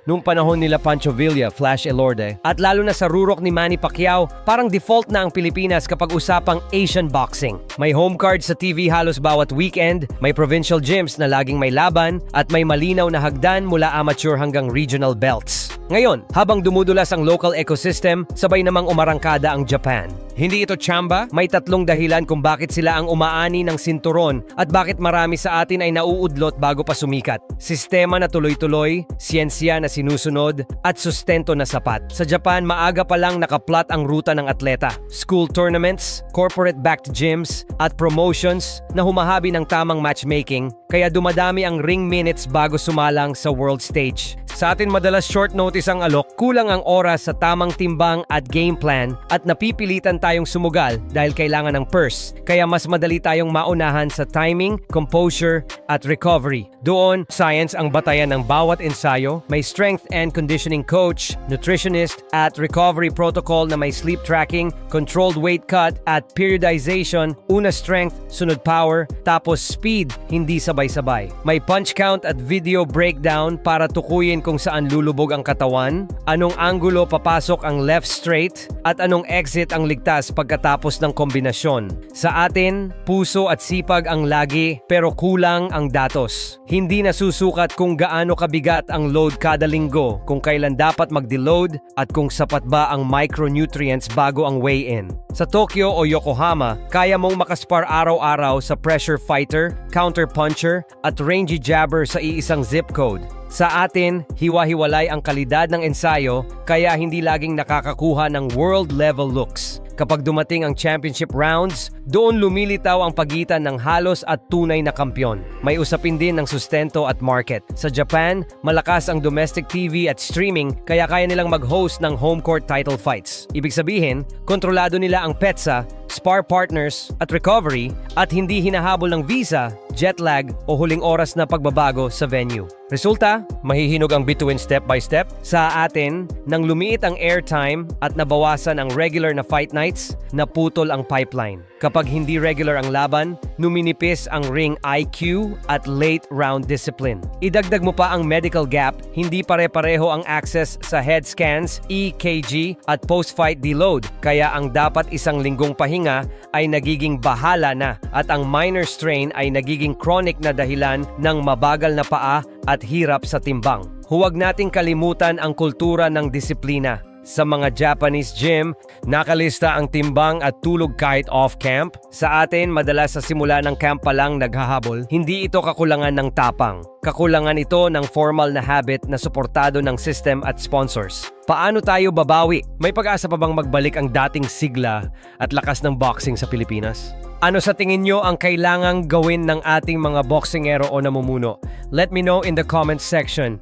nung panahon nila Pancho Villa, Flash Elorde, at lalo na sa rurok ni Manny Pacquiao, parang default na ang Pilipinas kapag usapang Asian boxing. May home card sa TV halos bawat weekend, may provincial gyms na laging may laban, at may malinaw na hagdan mula amateur hanggang regional belts. Ngayon, habang dumudulas ang local ecosystem, sabay namang umarangkada ang Japan. Hindi ito tsamba? May tatlong dahilan kung bakit sila ang umaani ng sinturon at bakit marami sa atin ay nauudlot bago pa sumikat. Sistema na tuloy-tuloy, siyensya na sinusunod, at sustento na sapat. Sa Japan, maaga pa lang nakaplot ang ruta ng atleta. School tournaments, corporate-backed gyms, at promotions na humahabi ng tamang matchmaking, kaya dumadami ang ring minutes bago sumalang sa world stage. Sa atin madalas short notice ang alok, kulang ang oras sa tamang timbang at game plan at napipilitan tayong sumugal dahil kailangan ng purse. Kaya mas madali tayong maunahan sa timing, composure at recovery. Doon, science ang batayan ng bawat ensayo, may strength and conditioning coach, nutritionist at recovery protocol na may sleep tracking, controlled weight cut at periodization, una strength, sunod power, tapos speed, hindi sabay-sabay. May punch count at video breakdown para tukuyin kung saan lulubog ang katawan, anong anggulo papasok ang left straight, at anong exit ang ligtas pagkatapos ng kombinasyon. Sa atin, puso at sipag ang lagi pero kulang ang datos. Hindi nasusukat kung gaano kabigat ang load kada linggo, kung kailan dapat mag-deload at kung sapat ba ang micronutrients bago ang weigh-in. Sa Tokyo o Yokohama, kaya mong makaspar araw-araw sa pressure fighter, counter puncher at rangy jabber sa iisang zip code. Sa atin, hiwa-hiwalay ang kalidad ng ensayo kaya hindi laging nakakakuha ng world-level looks. Kapag dumating ang championship rounds, doon lumilitaw ang pagitan ng halos at tunay na kampyon. May usapin din ng sustento at market. Sa Japan, malakas ang domestic TV at streaming kaya kaya nilang mag-host ng home court title fights. Ibig sabihin, kontrolado nila ang petsa, spar partners at recovery at hindi hinahabol ng visa, jet lag o huling oras na pagbabago sa venue. Resulta, mahihinog ang bituin step by step. Sa atin, nang lumiit ang airtime at nabawasan ang regular na fight nights, naputol ang pipeline. Kapag hindi regular ang laban, numinipis ang ring IQ at late round discipline. Idagdag mo pa ang medical gap, hindi pare-pareho ang access sa head scans, EKG at post-fight deload. Kaya ang dapat isang linggong pahinga ay nagiging bahala na at ang minor strain ay nagiging chronic na dahilan ng mabagal na paa at hirap sa timbang. Huwag nating kalimutan ang kultura ng disiplina. Sa mga Japanese gym, nakalista ang timbang at tulog kahit off-camp. Sa atin, madalas sa simula ng camp pa lang naghahabol. Hindi ito kakulangan ng tapang. Kakulangan ito ng formal na habit na suportado ng system at sponsors. Paano tayo babawi? May pag-asa pa bang magbalik ang dating sigla at lakas ng boxing sa Pilipinas? Ano sa tingin nyo ang kailangang gawin ng ating mga boksingero o namumuno? Let me know in the comments section.